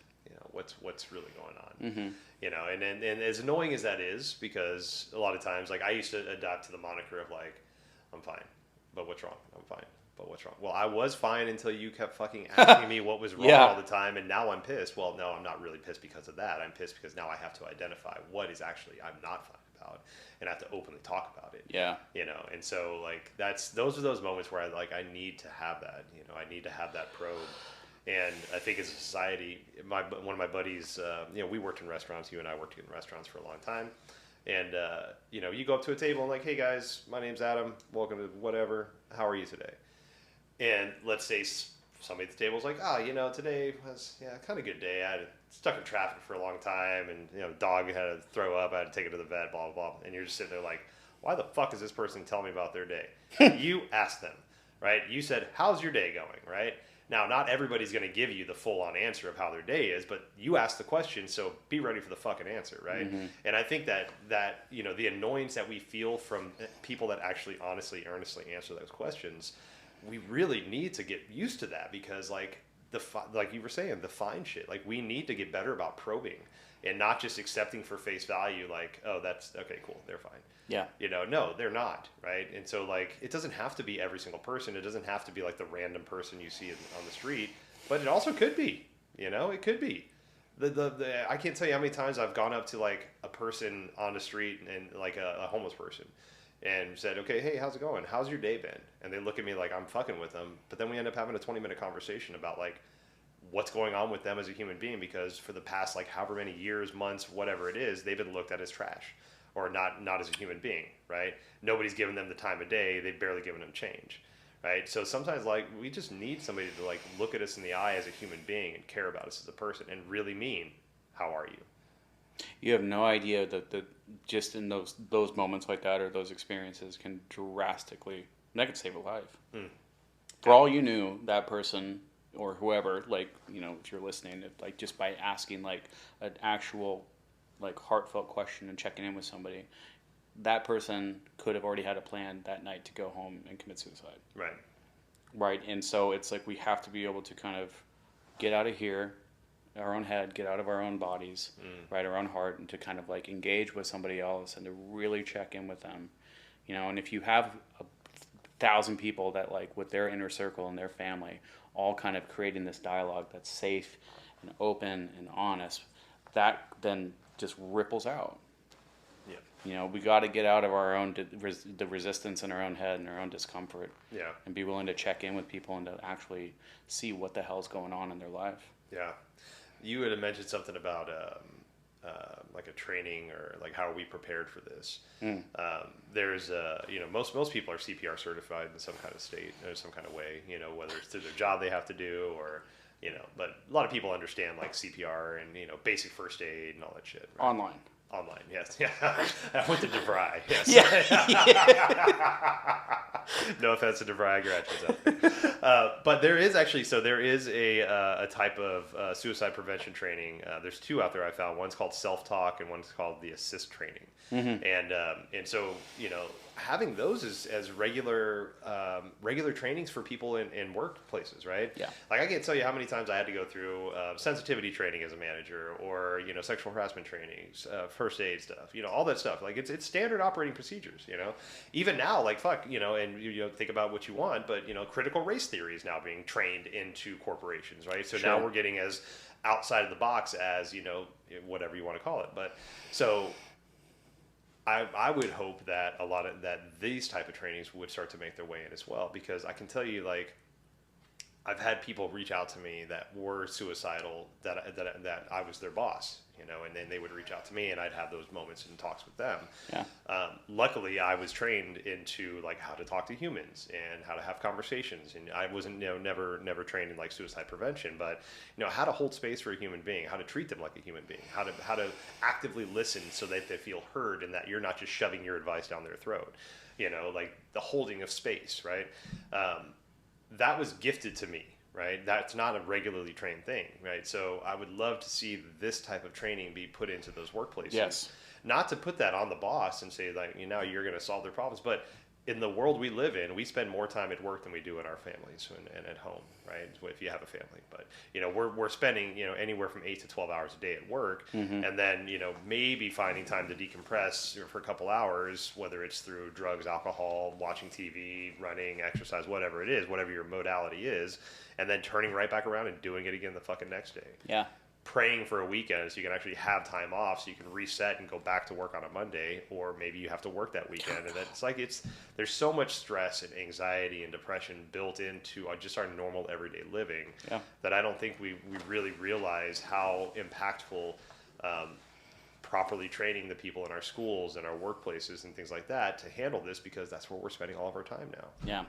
What's really going on? And as annoying as that is, because a lot of times, I used to adapt to the moniker of I'm fine, but what's wrong? I'm fine, but what's wrong? Well, I was fine until you kept fucking asking me what was wrong all the time, and now I'm pissed. Well, no, I'm not really pissed because of that. I'm pissed because now I have to identify what is actually I'm not fine about, and I have to openly talk about it. Yeah. And so those are those moments where I need to have that. I need to have that probe. And I think as a society, one of my buddies, we worked in restaurants. You and I worked in restaurants for a long time, And, you go up to a table and like, hey guys, my name's Adam. Welcome to whatever. How are you today? And let's say somebody at the table is like, today was kind of a good day. I had stuck in traffic for a long time, and dog had to throw up. I had to take it to the vet. Blah blah blah. And you're just sitting there like, why the fuck is this person telling me about their day? You asked them, right? You said, how's your day going, right? Now, not everybody's going to give you the full-on answer of how their day is, but you asked the question, so be ready for the fucking answer, right? Mm-hmm. And I think that the annoyance that we feel from people that actually honestly, earnestly answer those questions, we really need to get used to that, because like you were saying, the fine shit, like we need to get better about probing and not just accepting for face value, like, oh, that's okay, cool, they're fine. Yeah. No, they're not, right? And so, like, it doesn't have to be every single person. It doesn't have to be, like, the random person you see on the street. But it also could be, it could be. I can't tell you how many times I've gone up to, like, a person on the street and like, a homeless person and said, okay, hey, how's it going? How's your day been? And they look at me like I'm fucking with them. But then we end up having a 20-minute conversation about, like, what's going on with them as a human being, because for the past, like, however many years, months, whatever it is, they've been looked at as trash. Or not as a human being, right? Nobody's giving them the time of day. They've barely given them change, right? So sometimes, like, we just need somebody to, like, look at us in the eye as a human being and care about us as a person and really mean, how are you? You have no idea that just in those moments like that, or those experiences, can drastically, that could save a life. For all you knew, that person or whoever, like, if you're listening, like, just by asking, like, an actual, like, heartfelt question and checking in with somebody, that person could have already had a plan that night to go home and commit suicide. Right. And so it's like we have to be able to kind of get out of here, our own head, get out of our own bodies, right, our own heart, and to kind of, like, engage with somebody else and to really check in with them. And if you have 1,000 people that, like, with their inner circle and their family, all kind of creating this dialogue that's safe and open and honest, that then just ripples out. Yeah. We got to get out of our own the resistance in our own head and our own discomfort. Yeah. And be willing to check in with people and to actually see what the hell's going on in their life. Yeah. You had mentioned something about like a training, or like how are we prepared for this. There's most people are CPR certified in some kind of state or some kind of way, whether it's through their job they have to do, or but a lot of people understand, like, CPR and basic first aid and all that shit, right? Online, yes. Yeah. I went to DeVry, yes. Yeah. No offense to DeVry graduates out there. But there is actually, a type of suicide prevention training. There's two out there I found. One's called self-talk and one's called the assist training. Mm-hmm. And so, having those as regular trainings for people in workplaces, right? Yeah. Like, I can't tell you how many times I had to go through sensitivity training as a manager, or sexual harassment trainings, first aid stuff, all that stuff. Like, it's standard operating procedures. Even now, like, fuck, and think about what you want, but critical race theory is now being trained into corporations, right? So now we're getting as outside of the box as whatever you want to call it. But so I would hope that these type of trainings would start to make their way in as well, because I can tell you, like, I've had people reach out to me that were suicidal, that I was their boss, and then they would reach out to me and I'd have those moments and talks with them. Yeah. Luckily, I was trained into, like, how to talk to humans and how to have conversations, and I wasn't never trained in, like, suicide prevention, but how to hold space for a human being, how to treat them like a human being, how to actively listen so that they feel heard and that you're not just shoving your advice down their throat. Like the holding of space, right? That was gifted to me, right? That's not a regularly trained thing, right? So I would love to see this type of training be put into those workplaces. Yes. Not to put that on the boss and say, like, you're going to solve their problems, but in the world we live in, we spend more time at work than we do in our families and at home, right? If you have a family, but we're spending anywhere from 8 to 12 hours a day at work, and then maybe finding time to decompress for a couple hours, whether it's through drugs, alcohol, watching TV, running, exercise, whatever it is, whatever your modality is, and then turning right back around and doing it again the fucking next day. Yeah. Praying for a weekend so you can actually have time off so you can reset and go back to work on a Monday, or maybe you have to work that weekend. And it's like, there's so much stress and anxiety and depression built into just our normal everyday living, that I don't think we really realize how impactful properly training the people in our schools and our workplaces and things like that to handle this, because that's where we're spending all of our time now. Yeah.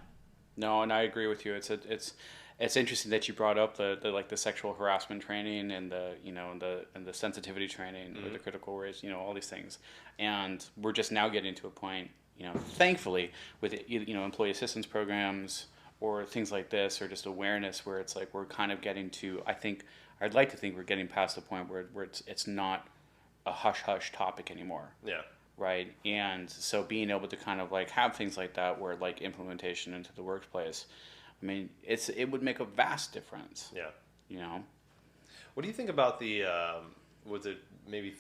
No, and I agree with you. It's interesting that you brought up the like the sexual harassment training and the sensitivity training or the critical race, all these things. And we're just now getting to a point, thankfully with employee assistance programs or things like this, or just awareness, where it's like we're kind of getting to, I'd like to think we're getting past the point where it's not a hush-hush topic anymore. Yeah. Right. And so being able to kind of like have things like that, where like implementation into the workplace, I mean, it would make a vast difference. Yeah. What do you think about the, was it maybe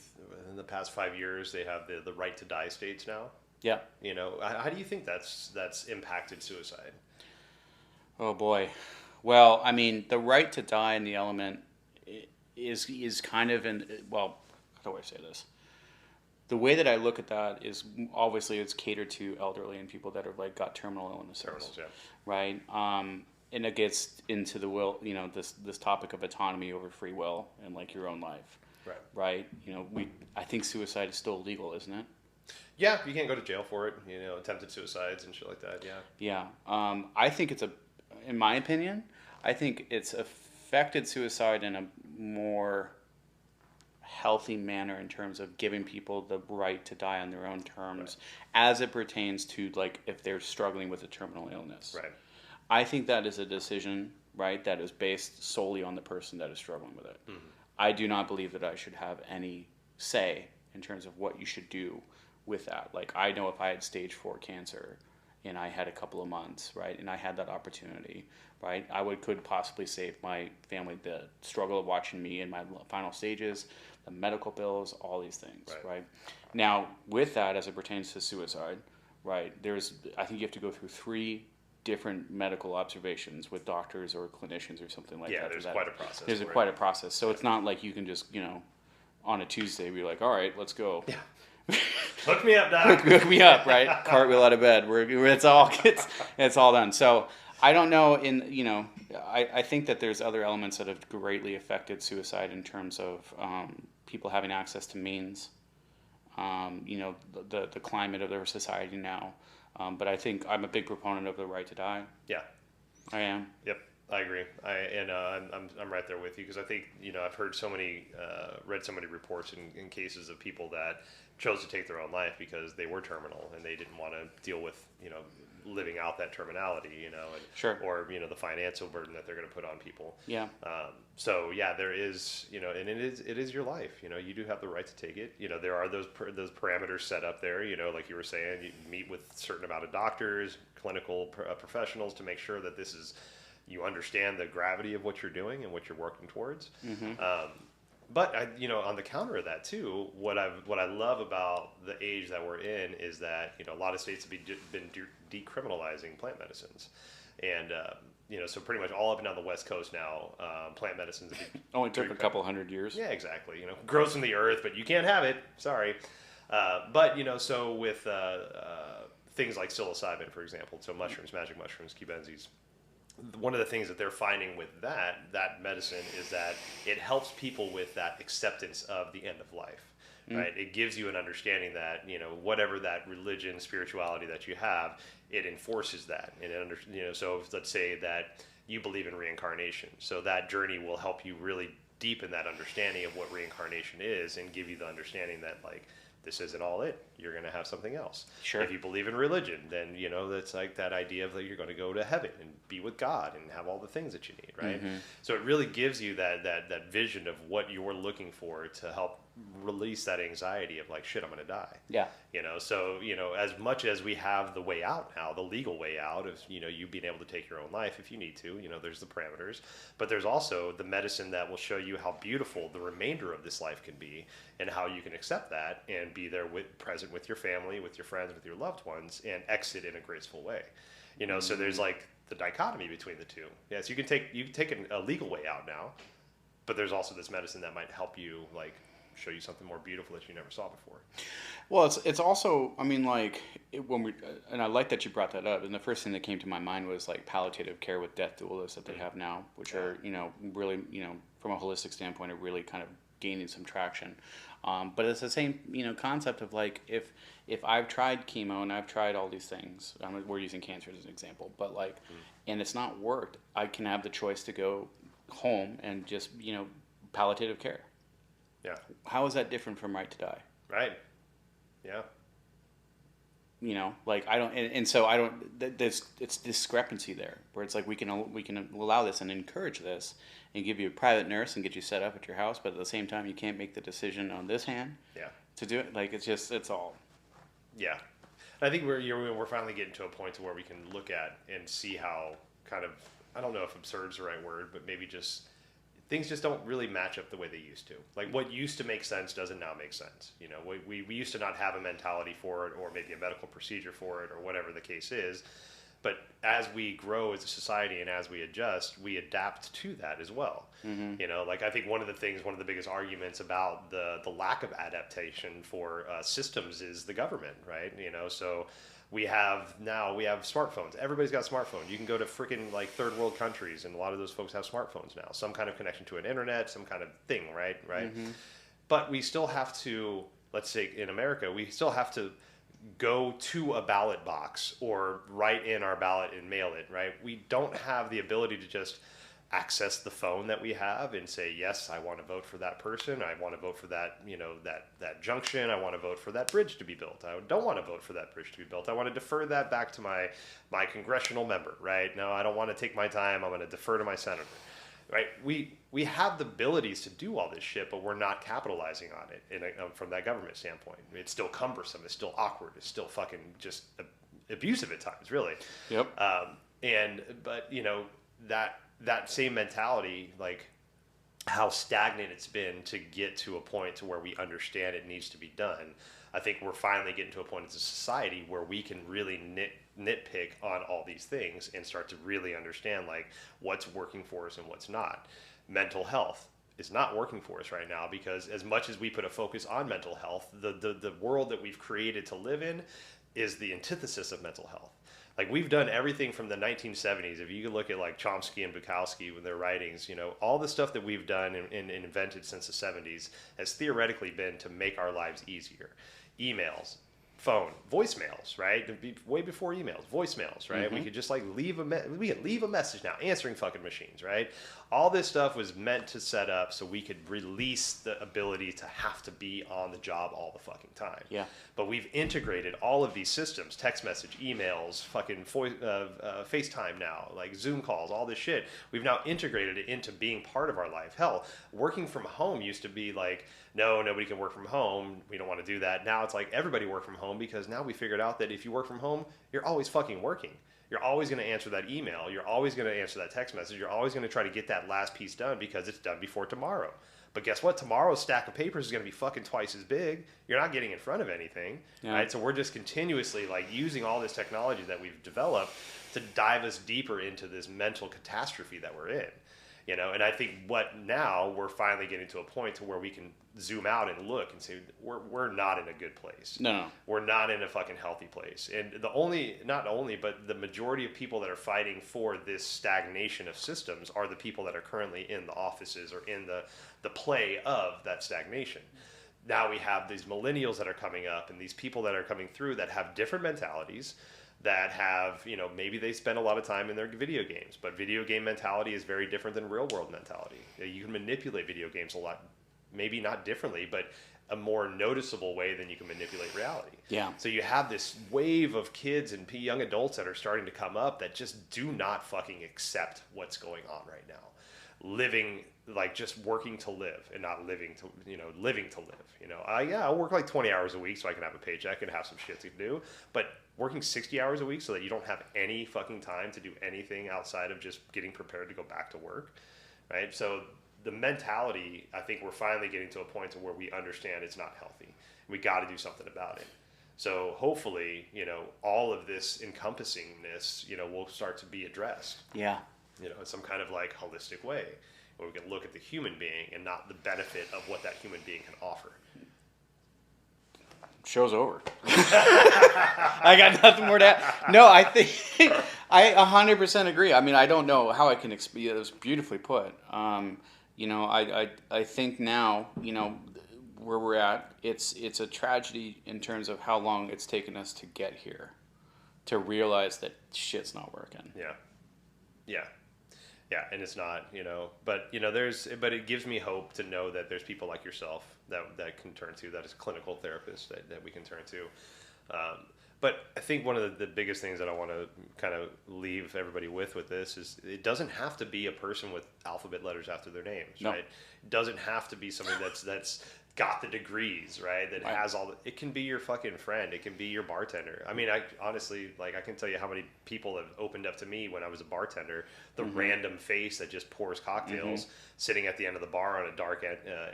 in the past 5 years, they have the right to die states now? Yeah. How do you think that's impacted suicide? Oh boy. Well, I mean, the right to die in the element is kind of well, how do I say this? The way that I look at that is, obviously it's catered to elderly and people that have like got terminal illnesses. Terminals, yeah. Right. And it gets into the will, this topic of autonomy over free will and like your own life. Right. Right. I think suicide is still illegal, isn't it? Yeah, you can't go to jail for it. Attempted suicides and shit like that. Yeah. Yeah. I think in my opinion, I think it's affected suicide in a more healthy manner in terms of giving people the right to die on their own terms, as it pertains to like if they're struggling with a terminal illness. Right. I think that is a decision, right, that is based solely on the person that is struggling with it. Mm-hmm. I do not believe that I should have any say in terms of what you should do with that. Like, I know if I had stage 4 cancer and I had a couple of months, right, and I had that opportunity, right, could possibly save my family the struggle of watching me in my final stages, the medical bills, all these things, right? Now, with that, as it pertains to suicide, right, I think you have to go through 3 different medical observations with doctors or clinicians or something like that. Yeah, there's quite a process. There's quite a process. So it's not like you can just, on a Tuesday be like, all right, let's go. Yeah. Hook me up, doc. Hook me up, right? Cartwheel out of bed. It's all done. So I don't know. I think that there's other elements that have greatly affected suicide in terms of people having access to means. The climate of their society now. But I think I'm a big proponent of the right to die. Yeah, I am. Yep, I agree. I'm right there with you, because I think I've heard read so many reports in cases of people that chose to take their own life because they were terminal and they didn't want to deal with living out that terminality, and sure, or the financial burden that they're going to put on people. Yeah. So yeah, there is and it is your life. You do have the right to take it. There are those parameters set up there. Like you were saying, you meet with a certain amount of doctors, clinical professionals to make sure that you understand the gravity of what you're doing and what you're working towards. Mm-hmm. But on the counter of that too, what I love about the age that we're in is that a lot of states have been decriminalizing plant medicines, and so pretty much all up and down the West Coast now, plant medicines only took a couple hundred years. Yeah, exactly. Grows from the earth, but you can't have it. Sorry, but so with things like psilocybin, for example, so mushrooms, magic mushrooms, cubensis. One of the things that they're finding with that medicine is that it helps people with that acceptance of the end of life, right? It gives you an understanding that, whatever that religion, spirituality that you have, it enforces that. And so let's say that you believe in reincarnation. So that journey will help you really deepen that understanding of what reincarnation is and give you the understanding that, like, this isn't all it. You're going to have something else. Sure. If you believe in religion, then, that's like that idea of that you're going to go to heaven and be with God and have all the things that you need, right? Mm-hmm. So it really gives you that vision of what you're looking for to help release that anxiety of like, shit, I'm going to die. Yeah. So, as much as we have the way out now, the legal way out of, you being able to take your own life if you need to, there's the parameters, but there's also the medicine that will show you how beautiful the remainder of this life can be and how you can accept that and be there present with your family, with your friends, with your loved ones, and exit in a graceful way. So there's like the dichotomy between the two. Yes, you can take a legal way out now, but there's also this medicine that might help you like show you something more beautiful that you never saw before. Well, it's also, I mean, like and I like that you brought that up. And the first thing that came to my mind was like palliative care with death doulas that they have now, which are really from a holistic standpoint are really kind of gaining some traction. But it's the same, concept of like if I've tried chemo and I've tried all these things, we're using cancer as an example, but like, and it's not worked, I can have the choice to go home and just, palliative care. Yeah. How is that different from right to die? Right. Yeah. Like I don't, and so I don't. There's it's discrepancy there where it's like we can allow this and encourage this and give you a private nurse and get you set up at your house, but at the same time you can't make the decision on this hand. Yeah. To do it, like it's all. Yeah, and I think we're finally getting to a point to where we can look at and see how kind of, I don't know if absurd is the right word, but maybe just things just don't really match up the way they used to. Like what used to make sense doesn't now make sense. We used to not have a mentality for it, or maybe a medical procedure for it, or whatever the case is. But as we grow as a society and as we adjust, we adapt to that as well. Mm-hmm. Like I think one of the biggest arguments about the lack of adaptation for systems is the government, right? So we have smartphones. Everybody's got a smartphone. You can go to freaking like third world countries, and a lot of those folks have smartphones now. Some kind of connection to an internet, some kind of thing, right? Mm-hmm. But we still have to, let's say in America, we still have to go to a ballot box or write in our ballot and mail it, right? We don't have the ability to just access the phone that we have and say, yes, I want to vote for that person. I want to vote for that, that junction. I want to vote for that bridge to be built. I don't want to vote for that bridge to be built. I want to defer that back to my congressional member, right? No, I don't want to take my time. I'm going to defer to my senator. Right, we have the abilities to do all this shit, but we're not capitalizing on it from that government standpoint. It's still cumbersome. It's still awkward. It's still fucking just abusive at times, really. Yep. But that same mentality, like how stagnant it's been to get to a point to where we understand it needs to be done. I think we're finally getting to a point as a society where we can really nitpick on all these things and start to really understand like what's working for us and what's not. Mental health is not working for us right now because as much as we put a focus on mental health, the world that we've created to live in is the antithesis of mental health. Like we've done everything from the 1970s. If you look at like Chomsky and Bukowski with their writings, all the stuff that we've done and invented since the 70s has theoretically been to make our lives easier. Emails, phone, voicemails, right? Way before emails, voicemails, right? Mm-hmm. We could just like leave a message now, answering fucking machines, right? All this stuff was meant to set up so we could release the ability to have to be on the job all the fucking time. Yeah. But we've integrated all of these systems, text message, emails, fucking FaceTime now, like Zoom calls, all this shit. We've now integrated it into being part of our life. Hell, working from home used to be like, no, nobody can work from home. We don't want to do that. Now it's like everybody work from home because now we figured out that if you work from home, you're always fucking working. You're always going to answer that email. You're always going to answer that text message. You're always going to try to get that last piece done because it's done before tomorrow. But guess what? Tomorrow's stack of papers is going to be fucking twice as big. You're not getting in front of anything, right? So we're just continuously like using all this technology that we've developed to dive us deeper into this mental catastrophe that we're in. And I think now we're finally getting to a point to where we can zoom out and look and say we're not in a good place. No. We're not in a fucking healthy place. And but the majority of people that are fighting for this stagnation of systems are the people that are currently in the offices or in the play of that stagnation. Now we have these millennials that are coming up and these people that are coming through that have different mentalities, that have, maybe they spend a lot of time in their video games, but video game mentality is very different than real world mentality. You can manipulate video games a lot, maybe not differently, but a more noticeable way than you can manipulate reality. Yeah. So you have this wave of kids and young adults that are starting to come up that just do not fucking accept what's going on right now. Living, like just working to live and not living to live. I'll work like 20 hours a week so I can have a paycheck and have some shit to do, but working 60 hours a week so that you don't have any fucking time to do anything outside of just getting prepared to go back to work, right? So the mentality, I think we're finally getting to a point to where we understand it's not healthy. We got to do something about it. So hopefully, all of this encompassingness, will start to be addressed. Yeah. In some kind of like holistic way where we can look at the human being and not the benefit of what that human being can offer. Show's over. I got nothing more to add. No, I think I 100% agree. I mean, I don't know how I can explain. It was beautifully put. I think now, where we're at, it's a tragedy in terms of how long it's taken us to get here, to realize that shit's not working. Yeah. Yeah. Yeah, and it's not, but but it gives me hope to know that there's people like yourself that can turn to, that is a clinical therapist that we can turn to. But I think one of the biggest things that I want to kind of leave everybody with this is it doesn't have to be a person with alphabet letters after their names, No. right? It doesn't have to be somebody that's got the degrees, right? That Right. has it can be your fucking friend. It can be your bartender. I mean, I honestly, I can tell you how many people have opened up to me when I was a bartender. The random face that just pours cocktails sitting at the end of the bar on a dark,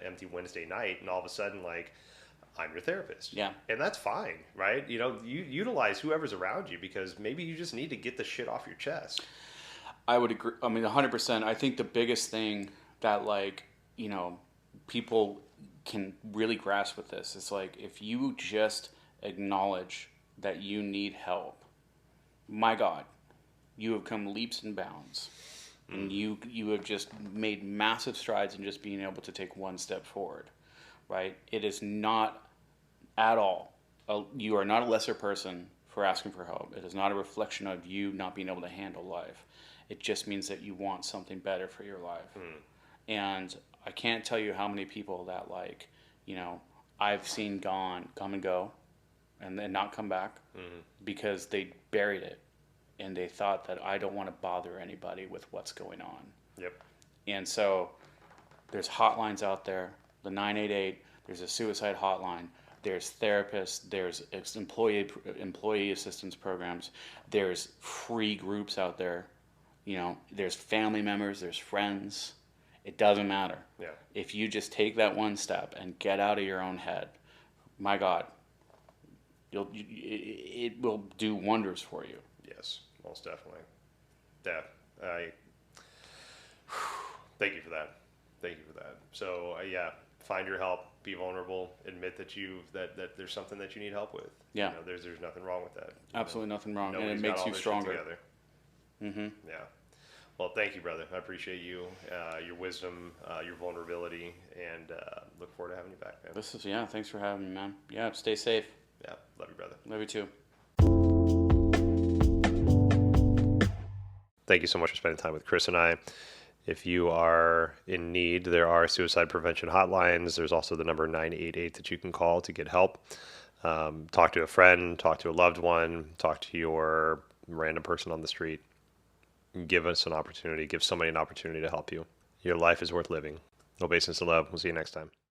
empty Wednesday night, and all of a sudden, I'm your therapist. Yeah. And that's fine, right? You utilize whoever's around you, because maybe you just need to get the shit off your chest. I would agree. I mean, 100%. I think the biggest thing that, people can really grasp with this is, if you just acknowledge that you need help, my God, you have come leaps and bounds. And you have just made massive strides in just being able to take one step forward, right? It is not at all, you are not a lesser person for asking for help. It is not a reflection of you not being able to handle life. It just means that you want something better for your life. And I can't tell you how many people that, I've seen come and go, and then not come back because they buried it. And they thought that I don't want to bother anybody with what's going on. Yep. And so there's hotlines out there, the 988, there's a suicide hotline, there's therapists, there's employee assistance programs, there's free groups out there, there's family members, there's friends. It doesn't matter. Yeah. If you just take that one step and get out of your own head, my God, it will do wonders for you. Yes, most definitely. Yeah, thank you for that. Thank you for that. So find your help, be vulnerable, admit that there's something that you need help with. Yeah. There's nothing wrong with that. Absolutely nothing wrong, and it Nobody's makes got all you their shit stronger. together. Yeah. Well, thank you, brother. I appreciate you, your wisdom, your vulnerability, and look forward to having you back, man. Thanks for having me, man. Yeah, stay safe. Yeah, love you, brother. Love you too. Thank you so much for spending time with Chris and I. If you are in need, there are suicide prevention hotlines. There's also the number 988 that you can call to get help. Talk to a friend, talk to a loved one, talk to your random person on the street. Give us an opportunity, give somebody an opportunity to help you. Your life is worth living. Obeisance and love. We'll see you next time.